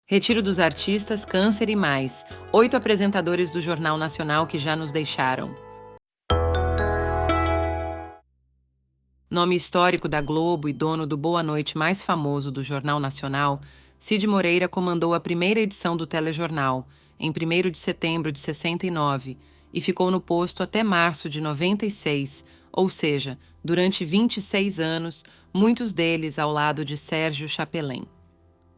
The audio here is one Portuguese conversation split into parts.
Retiro dos artistas, câncer e mais. 8 apresentadores do Jornal Nacional que já nos deixaram. Nome histórico da Globo e dono do Boa Noite mais famoso do Jornal Nacional, Cid Moreira comandou a primeira edição do telejornal, em 1º de setembro de 69, e ficou no posto até março de 96, ou seja, durante 26 anos, muitos deles ao lado de Sérgio Chapelin.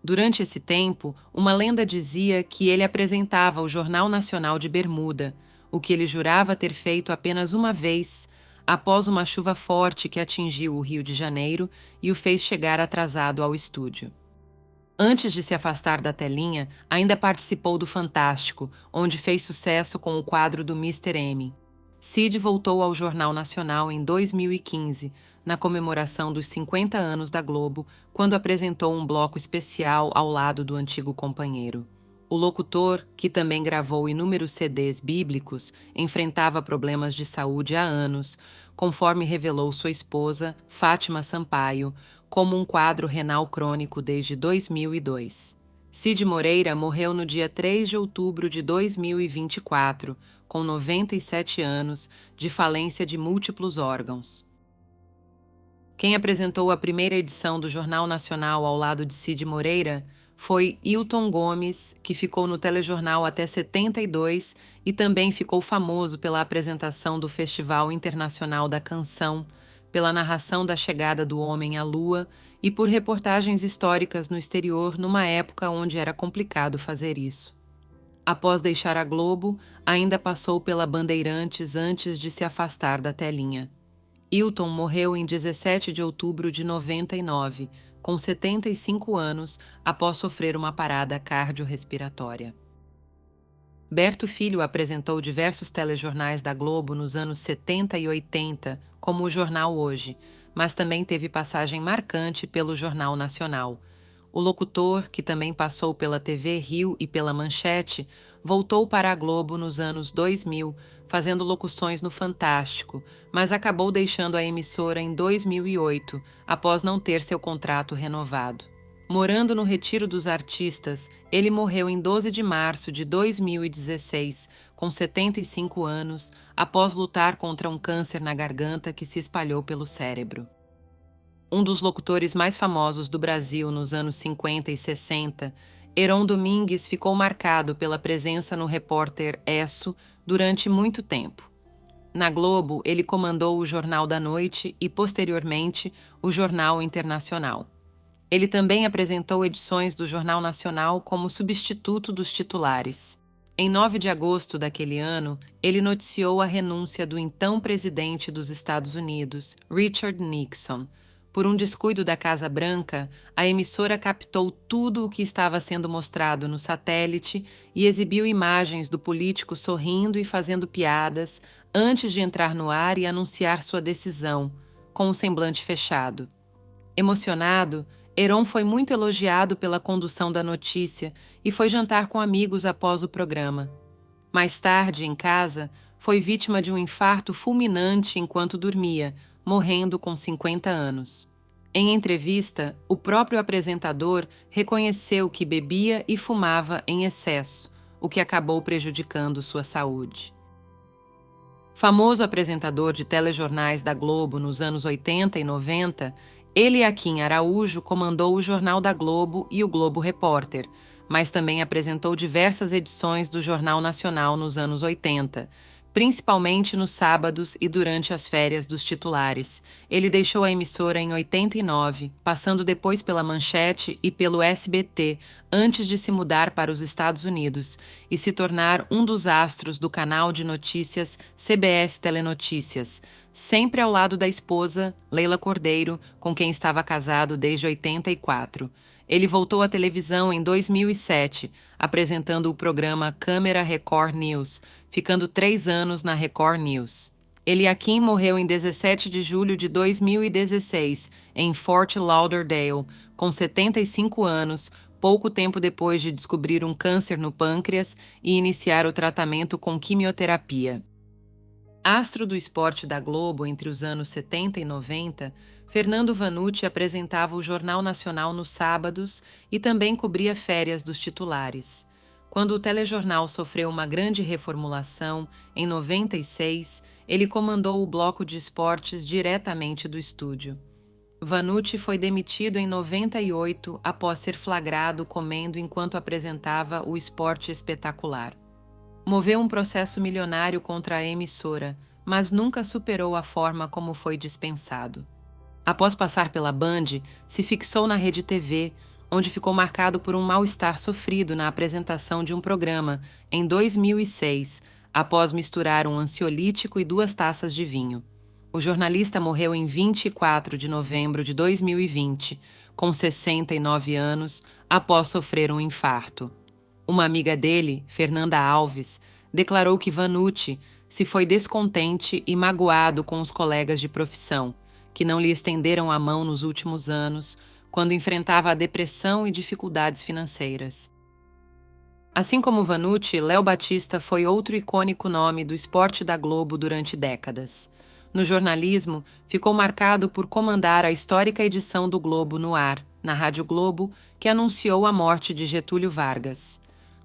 Durante esse tempo, uma lenda dizia que ele apresentava o Jornal Nacional de bermuda, o que ele jurava ter feito apenas uma vez, após uma chuva forte que atingiu o Rio de Janeiro e o fez chegar atrasado ao estúdio. Antes de se afastar da telinha, ainda participou do Fantástico, onde fez sucesso com o quadro do Mr. M. Cid voltou ao Jornal Nacional em 2015, na comemoração dos 50 anos da Globo, quando apresentou um bloco especial ao lado do antigo companheiro. O locutor, que também gravou inúmeros CDs bíblicos, enfrentava problemas de saúde há anos, conforme revelou sua esposa, Fátima Sampaio, como um quadro renal crônico desde 2002. Cid Moreira morreu no dia 3 de outubro de 2024, com 97 anos, de falência de múltiplos órgãos. Quem apresentou a primeira edição do Jornal Nacional ao lado de Cid Moreira foi Hilton Gomes, que ficou no telejornal até 72 e também ficou famoso pela apresentação do Festival Internacional da Canção, pela narração da chegada do homem à Lua e por reportagens históricas no exterior numa época onde era complicado fazer isso. Após deixar a Globo, ainda passou pela Bandeirantes antes de se afastar da telinha. Hilton morreu em 17 de outubro de 99, com 75 anos, após sofrer uma parada cardiorrespiratória. Berto Filho apresentou diversos telejornais da Globo nos anos 70 e 80, como o Jornal Hoje, mas também teve passagem marcante pelo Jornal Nacional. O locutor, que também passou pela TV Rio e pela Manchete, voltou para a Globo nos anos 2000, fazendo locuções no Fantástico, mas acabou deixando a emissora em 2008, após não ter seu contrato renovado. Morando no Retiro dos Artistas, ele morreu em 12 de março de 2016, com 75 anos, após lutar contra um câncer na garganta que se espalhou pelo cérebro. Um dos locutores mais famosos do Brasil nos anos 50 e 60, Heron Domingues ficou marcado pela presença no Repórter Esso durante muito tempo. Na Globo, ele comandou o Jornal da Noite e, posteriormente, o Jornal Internacional. Ele também apresentou edições do Jornal Nacional como substituto dos titulares. Em 9 de agosto daquele ano, ele noticiou a renúncia do então presidente dos Estados Unidos, Richard Nixon. Por um descuido da Casa Branca, a emissora captou tudo o que estava sendo mostrado no satélite e exibiu imagens do político sorrindo e fazendo piadas antes de entrar no ar e anunciar sua decisão, com o semblante fechado. Emocionado, Heron foi muito elogiado pela condução da notícia e foi jantar com amigos após o programa. Mais tarde, em casa, foi vítima de um infarto fulminante enquanto dormia, morrendo com 50 anos. Em entrevista, o próprio apresentador reconheceu que bebia e fumava em excesso, o que acabou prejudicando sua saúde. Famoso apresentador de telejornais da Globo nos anos 80 e 90, Eliakim Araújo comandou o Jornal da Globo e o Globo Repórter, mas também apresentou diversas edições do Jornal Nacional nos anos 80, principalmente nos sábados e durante as férias dos titulares. Ele deixou a emissora em 89, passando depois pela Manchete e pelo SBT, antes de se mudar para os Estados Unidos e se tornar um dos astros do canal de notícias CBS Telenotícias, sempre ao lado da esposa, Leila Cordeiro, com quem estava casado desde 84. Ele voltou à televisão em 2007, apresentando o programa Câmera Record News, ficando 3 anos na Record News. Eliakim morreu em 17 de julho de 2016, em Fort Lauderdale, com 75 anos, pouco tempo depois de descobrir um câncer no pâncreas e iniciar o tratamento com quimioterapia. Astro do esporte da Globo entre os anos 70 e 90, Fernando Vanucci apresentava o Jornal Nacional nos sábados e também cobria férias dos titulares. Quando o telejornal sofreu uma grande reformulação, em 96, ele comandou o bloco de esportes diretamente do estúdio. Vanucci foi demitido em 98 após ser flagrado comendo enquanto apresentava o Esporte Espetacular. Moveu um processo milionário contra a emissora, mas nunca superou a forma como foi dispensado. Após passar pela Band, se fixou na Rede TV, onde ficou marcado por um mal-estar sofrido na apresentação de um programa, em 2006, após misturar um ansiolítico e 2 taças de vinho. O jornalista morreu em 24 de novembro de 2020, com 69 anos, após sofrer um infarto. Uma amiga dele, Fernanda Alves, declarou que Vanucci se foi descontente e magoado com os colegas de profissão, que não lhe estenderam a mão nos últimos anos, quando enfrentava a depressão e dificuldades financeiras. Assim como Vanucci, Léo Batista foi outro icônico nome do esporte da Globo durante décadas. No jornalismo, ficou marcado por comandar a histórica edição do Globo no ar, na Rádio Globo, que anunciou a morte de Getúlio Vargas.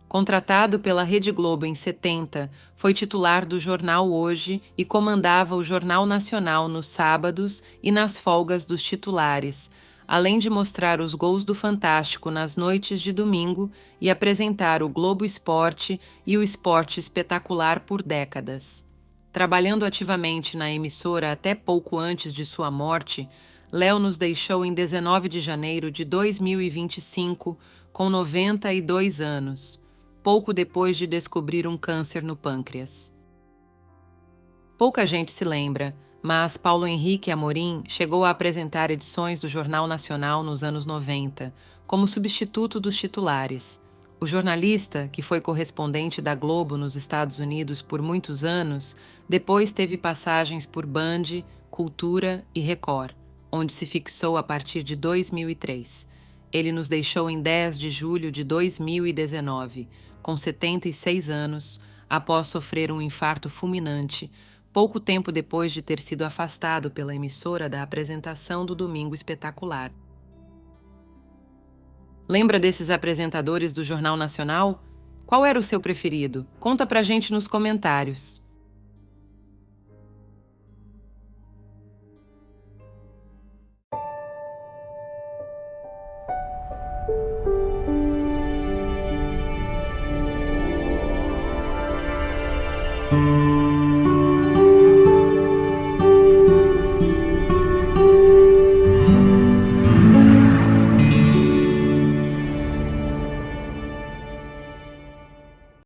Contratado pela Rede Globo em 70, foi titular do jornal Hoje e comandava o Jornal Nacional nos sábados e nas folgas dos titulares, além de mostrar os gols do Fantástico nas noites de domingo e apresentar o Globo Esporte e o Esporte Espetacular por décadas. Trabalhando ativamente na emissora até pouco antes de sua morte, Léo nos deixou em 19 de janeiro de 2025, com 92 anos, pouco depois de descobrir um câncer no pâncreas. Pouca gente se lembra, mas Paulo Henrique Amorim chegou a apresentar edições do Jornal Nacional nos anos 90, como substituto dos titulares. O jornalista, que foi correspondente da Globo nos Estados Unidos por muitos anos, depois teve passagens por Band, Cultura e Record, onde se fixou a partir de 2003. Ele nos deixou em 10 de julho de 2019, com 76 anos, após sofrer um infarto fulminante, pouco tempo depois de ter sido afastado pela emissora da apresentação do Domingo Espetacular. Lembra desses apresentadores do Jornal Nacional? Qual era o seu preferido? Conta pra gente nos comentários.